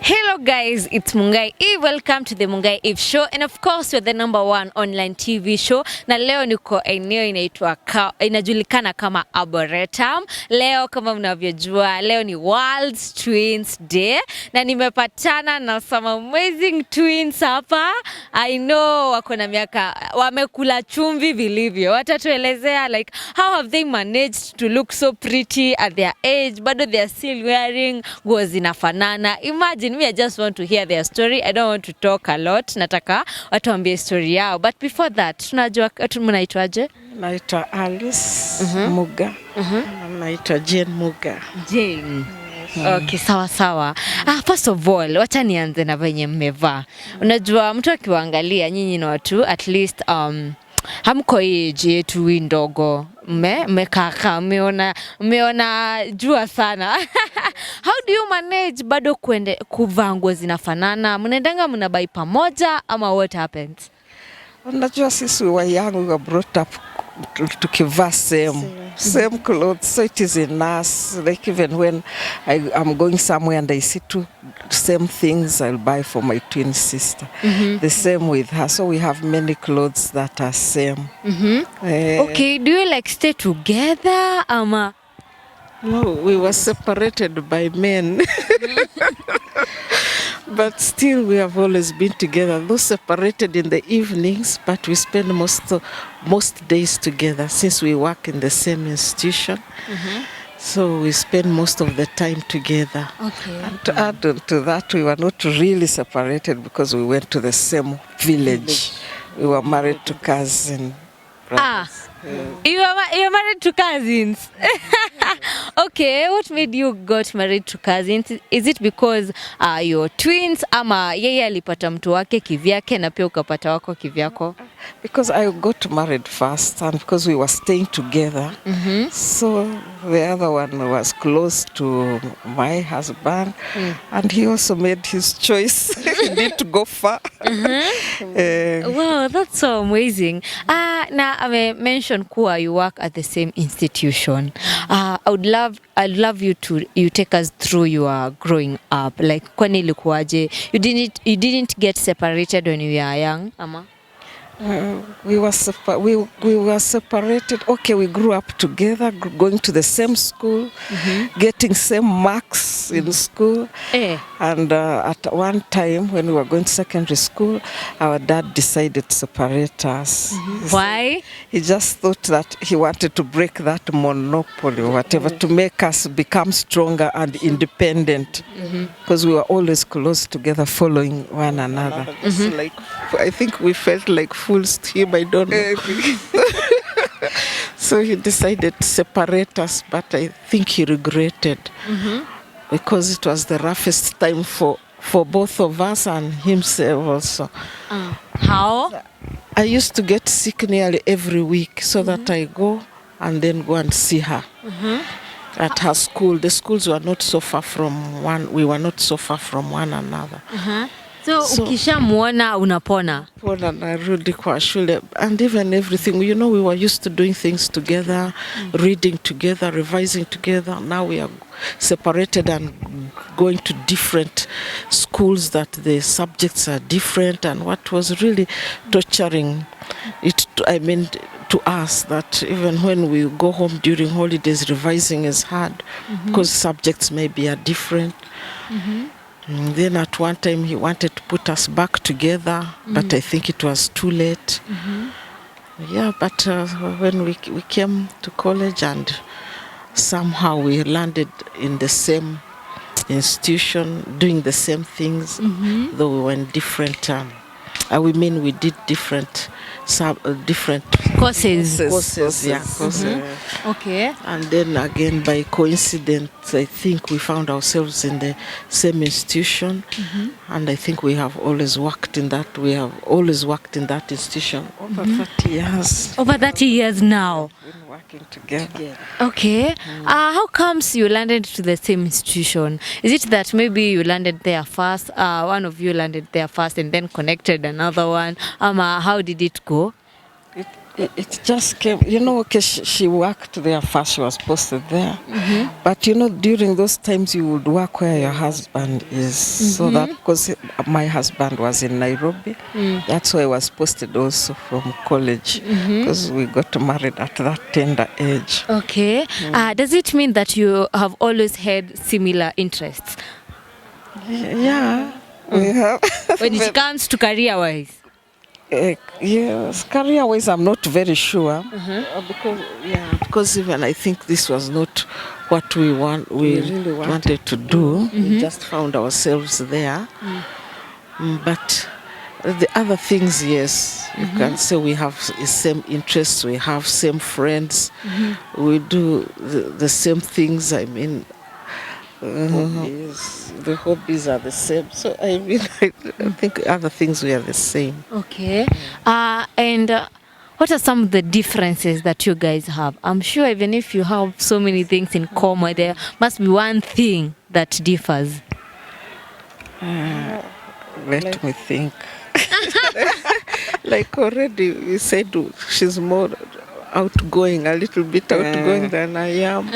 Hello guys, it's Mungai Eve. Welcome to the Mungai Eve show, and of course we're the #1 online TV show. Na leo niko eneo inajulikana kama Arboretum. Leo kama mnavyojua, leo ni World Twins Day na nimepatana na some amazing twins hapa. I know wako na miaka, wamekula chumvi vilivyo. Watatuelezea like how have they managed to look so pretty at their age, bado they are still wearing nguo zinafanana. Imagine, me, I just want to hear their story. I don't want to talk a lot. Nataka watuambie story yao. But before that, tunajua mnaitwaje? Naitwa Alice Muga. Naitwa Jane Muga. Jane. Okay, sawa. First of all, wacha nianze na venye mmevaa. Unajua mtu akiwaangalia nyinyi na watu at least hamko age yetu ndogo. Mmekaka, mmeona jua sana. How do you manage bado kuvaa nguo zinafanana? Mnaendanga mnabai pamoja ama what happens? Unajua sisi wa young, we were brought up tukivaa same clothes, so it is in us. Like even when I'm going somewhere and I see two same things, I'll buy for my twin sister. The same with her, so we have many clothes that are same. Okay, do you like stay together ama? No, we were separated by men. But still we have always been together, though separated in the evenings, but we spend most days together since we work in the same institution. So we spend most of the time together. Okay. And to add on to that, we were not really separated because we went to the same village. We were married to cousins. You are married to cousins. Okay, what made you got married to cousins? Is it because you're twins ama yeye alipata mtu wake kivyake na pia ukapata wako kivyako? Because I got married first and because we were staying together. So the other one was close to my husband and he also made his choice. He didn't go far. Wow, that's so amazing. Now I mentioned kuwa you work at the same institution. I'd love you to take us through your growing up. Like kwani ilikuwaje? You didn't get separated when you were young, ama? We were separated. Okay, we grew up together, going to the same school, getting same marks in school. And at one time when we were going to secondary school, our dad decided to separate us. Why? He just thought that he wanted to break that monopoly or whatever to make us become stronger and independent. Because we were always close together, following one another. Like, I think we felt like fools to him, I don't know. So he decided to separate us, but I think he regretted because it was the roughest time for both of us and himself also. How? I used to get sick nearly every week, so that I go and then go and see her at her school. The schools were not so far from we were not so far from one another. So ukishamuona unapona? Pona narudi kwa shule and even everything. You know, we were used to doing things together, reading together, revising together. Now we are separated and going to different schools that the subjects are different, and what was really torturing to us that even when we go home during holidays, revising is hard because subjects maybe are different. Then at one time he wanted to put us back together, but I think it was too late. Yeah, but when we came to college and somehow we landed in the same institution, doing the same things, though we were in different, we did different courses. Okay. And then again, by coincidence, I think we found ourselves in the same institution, and I think we have always worked in that. We have always worked in that institution over 30 years. Over 30 years now. We've been working together. Okay. How comes you landed to the same institution? Is it that maybe you landed there first, one of you landed there first and then connected another one? How did it go? It just came, okay, she worked there first, she was posted there. But, during those times you would work where your husband is. So that, because my husband was in Nairobi, that's why I was posted also from college, because we got married at that tender age. Okay. Does it mean that you have always had similar interests? Yeah, we have. When it comes to career-wise? Yes, career-wise, I'm not very sure because even I think this was not what we really wanted to do. We just found ourselves there. But the other things, yes, you can say we have the same interests, we have same friends, we do the same things. I mean, the hobbies are the same. So I think other things were the same. Okay. And what are some of the differences that you guys have? I'm sure even if you have so many things in common, there must be one thing that differs. Let me think. Like already you said, she's more outgoing, a little bit outgoing than I am.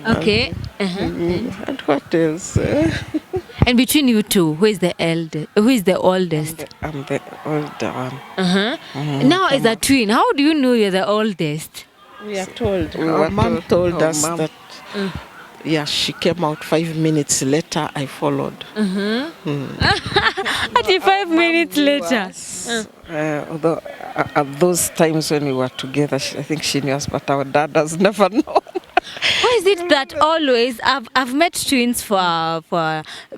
Okay. And what else? And between you two, who is the oldest? I'm the older one. Now, as a twin, how do you know you're the oldest? We are told. Our mom told us that. Yeah, she came out 5 minutes later. I followed. 35 minutes later. Although at those times when we were together, I think she knew us, but our dad has never known. Why is it that always I've met twins for a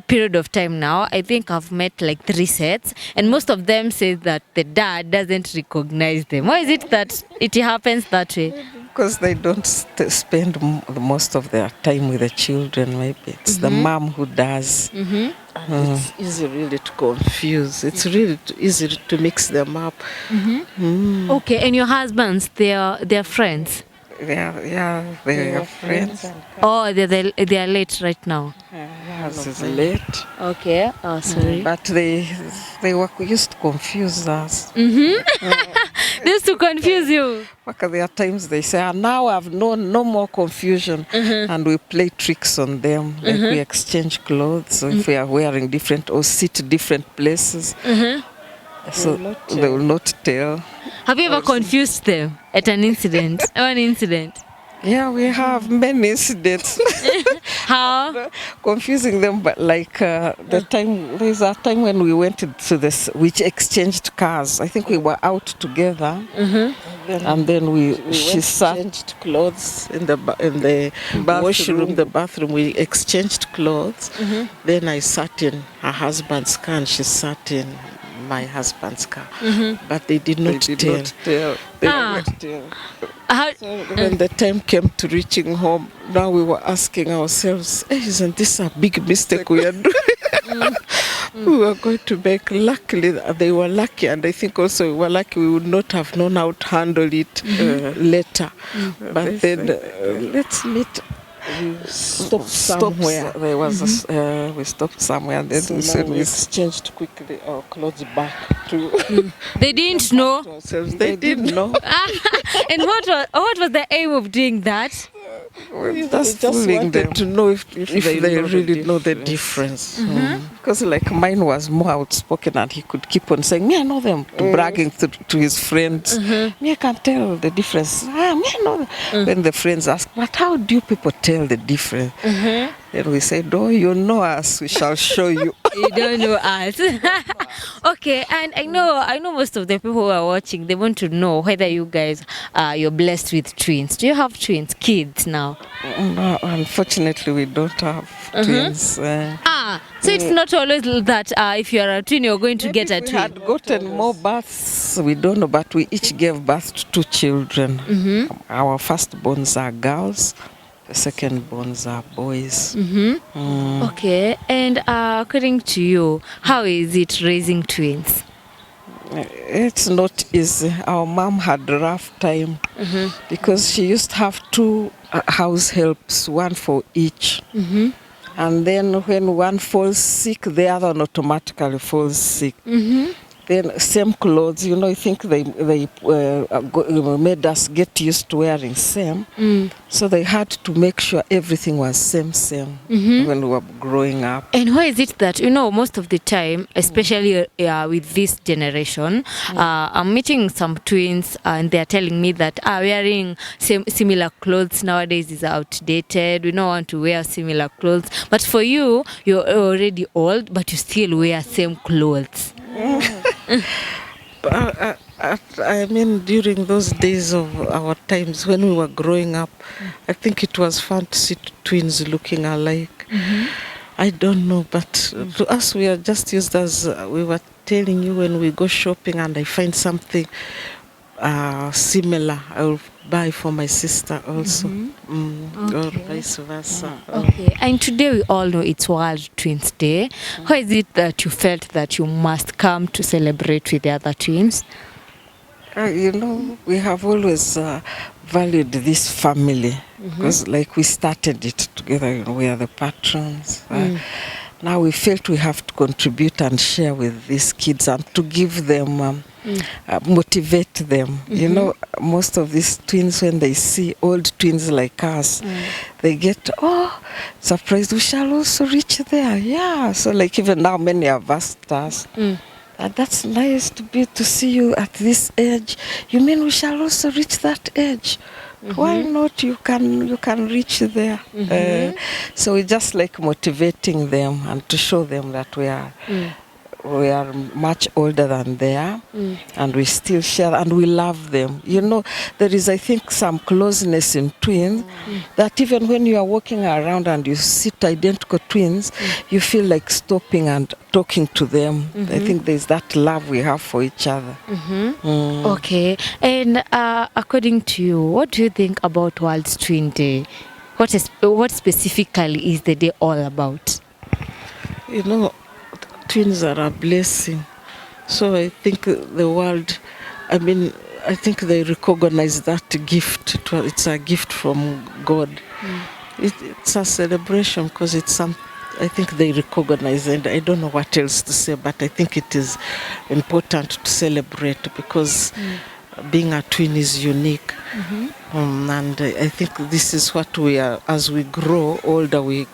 period of time now? I think I've met like 3 sets, and most of them say that the dad doesn't recognize them. Why is it that it happens that way? Because they don't spend most of their time with the children. Maybe it's the mom who does. It's easy really to confuse. It's really easy to mix them up. Okay, and your husbands, they're friends? They are friends. Oh, they are late right now. Yes, it's late. Okay. Oh, sorry. But they used to confuse us. They used to confuse you. Because there are times they say, now I've known no more confusion. And we play tricks on them. Like we exchange clothes. So if we are wearing different or sit different places. So they will not tell. Have you ever confused them at an incident? One incident? Yeah, we have many incidents. How? Confusing them, but like there's a time when we went to this, which exchanged cars. I think we were out together, and then she changed clothes in the washroom, the bathroom. We exchanged clothes. Then I sat in her husband's car, and she sat in my husband's car, but they did not tell. They did not tell. So when the time came to reaching home, now we were asking ourselves, hey, isn't this a big mistake we are doing? We were going to make. Luckily, they were lucky, and I think also we were lucky we would not have known how to handle it later. But then, let's meet. We stopped somewhere. There was we stopped somewhere, and then we exchanged quickly our clothes back to. They didn't know. They didn't know. And what was the aim of doing that? We just wanted to know if they really know the difference. Because like mine was more outspoken, and he could keep on saying, me I know them, bragging to his friends. Me I can tell the difference. Me I know them. When the friends ask, but how do you people tell the difference? Then we said, oh, you know us, we shall show you. You don't know us. Okay, and I know most of the people who are watching, they want to know whether you guys you're blessed with twins. Do you have twins, kids now? No, unfortunately, we don't have twins. So it's not always that if you are a twin, you're going to get a twin. We had gotten more births, we don't know, but we each gave birth to 2 children. Our firstborns are girls. The secondborns are boys. Okay, and according to you, how is it raising twins? It's not easy. Our mom had a rough time because she used to have 2 house helps, 1 for each. And then when one falls sick, the other one automatically falls sick. Then Then same clothes, I think they made us get used to wearing same. So they had to make sure everything was same when we were growing up. And why is it that, most of the time, especially with this generation, I'm meeting some twins and they're telling me that wearing similar clothes nowadays is outdated. We don't want to wear similar clothes. But for you, you're already old, but you still wear same clothes. I mean, during those days of our times when we were growing up, I think it was fun to see twins looking alike. I don't know, but to us we are just used as we were telling you, when we go shopping and I find something similar, I will buy for my sister also, or vice versa. Okay, and today we all know it's World Twins Day. How is it that you felt that you must come to celebrate with the other twins? We have always valued this family because like we started it together, we are the patrons. Now we felt we have to contribute and share with these kids and to give them, motivate them. Most of these twins, when they see old twins like us, they get, surprised, we shall also reach there. Yeah, so like even now many have asked us, that's nice to see you at this age. You mean we shall also reach that age? Why not? You can reach there. So we just like motivating them and to show them that we are much older than they are, and we still share and we love them. There is, I think, some closeness in twins that even when you are walking around and you see identical twins, you feel like stopping and talking to them. I think there's that love we have for each other. Okay, and according to you, what do you think about World Twin Day? What specifically is the day all about? Twins are a blessing. So I think the world, I think they recognize that gift. It's a gift from God. It's a celebration because I think they recognize it. I don't know what else to say, but I think it is important to celebrate because being a twin is unique. And I think this is what we are, as we grow older, we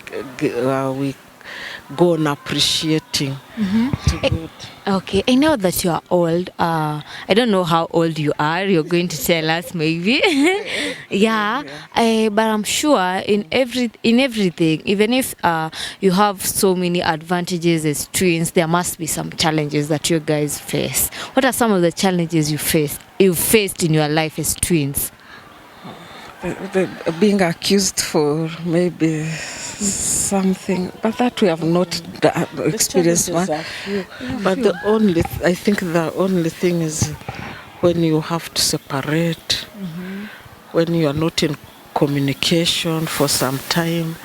go on appreciating. Okay, I know that you are old. I don't know how old you are. You're going to tell us maybe. But I'm sure in everything, even if you have so many advantages as twins, there must be some challenges that you guys face. What are some of the challenges you faced in your life as twins? Being accused for maybe something, but that we have not experienced one. But I think the only thing is when you have to separate, when you are not in communication for some time.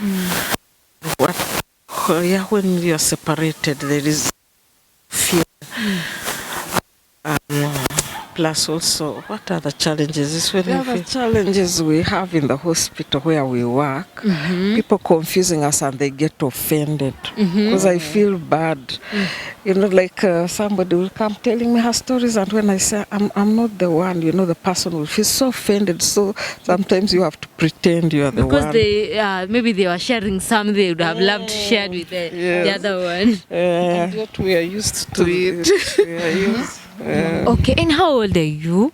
When you are separated, there is fear. Plus also, what are the challenges? The challenges we have in the hospital where we work, people confusing us and they get offended. Because I feel bad. Like somebody will come telling me her stories, and when I say I'm not the one, the person will feel so offended. So sometimes you have to pretend you are the one. Because maybe they were sharing something they would have loved to share with the other one. And what we are used to it. We are used. Okay, and how old are you?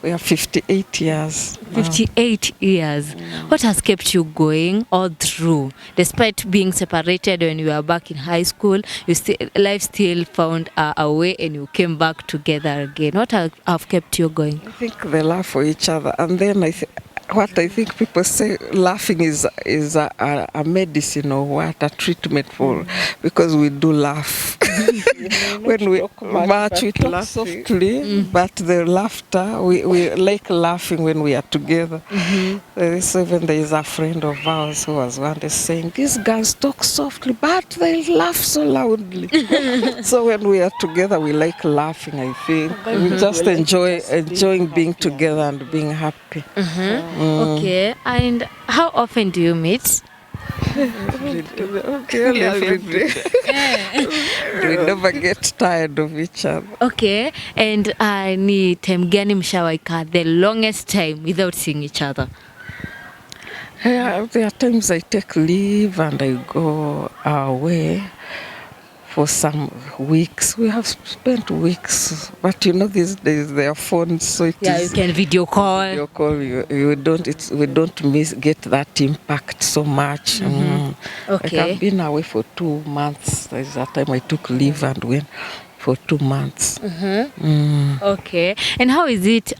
We are 58 years. 58 years. What has kept you going all through? Despite being separated when you were back in high school, life still found a way and you came back together again. What have kept you going? I think they laugh for each other. And then what I think people say, laughing is a medicine or what, a treatment for, because we do laugh. When we match, we laugh softly, but the laughter, we like laughing when we are together. There is a friend of ours who was one day saying, these girls talk softly, but they laugh so loudly. So when we are together, we like laughing, I think. We just enjoying being together and being happy. Okay, and how often do you meet? Every day. We never get tired of each other. Okay, and ni time gani mshawaika the longest time without seeing each other? Yeah, there are times I take leave and I go away for some weeks. We have spent weeks, but you know these days there are phones, so it Yeah, is you can video call. video call. We don't get that impact so much. Like Okay. I've been away for 2 months. There's that time I took leave and went for 2 months. Okay. And how is it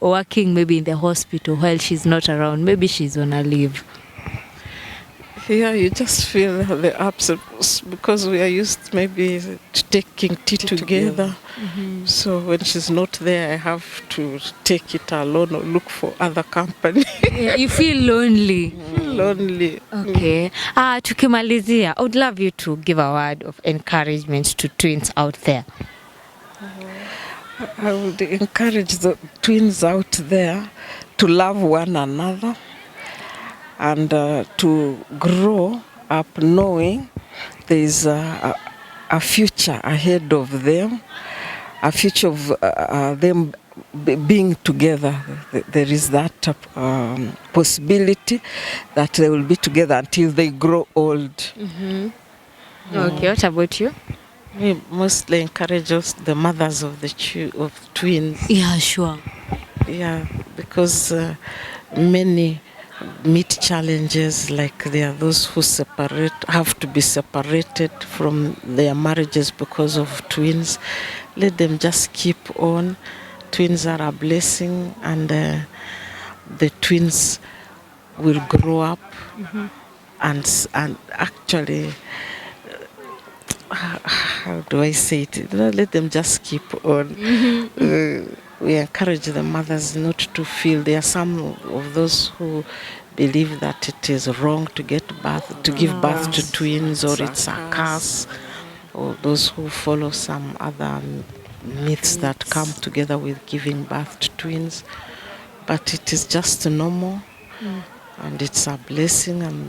working maybe in the hospital while she's not around? Maybe she's on a leave. Yeah, you just feel the ups and downs because we are used maybe to taking tea together. So when she's not there, I have to take it alone or look for other company. Yeah, you feel lonely. Lonely. Okay. Tukimalizia, I would love you to give a word of encouragement to twins out there. I would encourage the twins out there to love one another and to grow up knowing there is a future ahead of them, a future of them being together. There is that possibility that they will be together until they grow old. Okay, what about you? We mostly encourage the mothers of of twins. Yeah, sure. Yeah, because many meet challenges, like there are those who have to be separated from their marriages because of twins. Let them just keep on. Twins are a blessing, and the twins will grow up and actually, how do I say it? Let them just keep on. We encourage the mothers not to feel. There are some of those who believe that it is wrong to give birth to twins, or it's a curse, or those who follow some other myths that come together with giving birth to twins. But it is just normal, and it's a blessing, and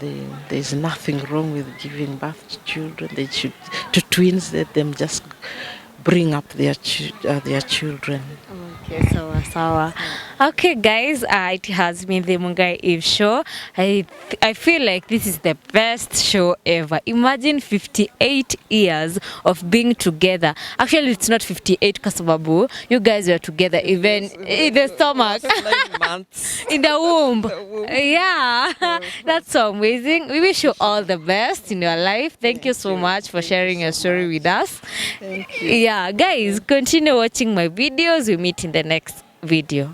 there's nothing wrong with giving birth to children. To twins, let them just bring up their children. Okay, sawa. Okay, guys, it has been the Mungai Eve show. I feel like this is the best show ever. Imagine 58 years of being together. Actually, it's not 58 kasababu. You guys were together even in the stomach. 9 months. In the womb. Yeah, that's so amazing. We wish you all the best in your life. Thank you so much for sharing your story with us. Thank you. Yeah, guys, continue watching my videos. We meet in the next video.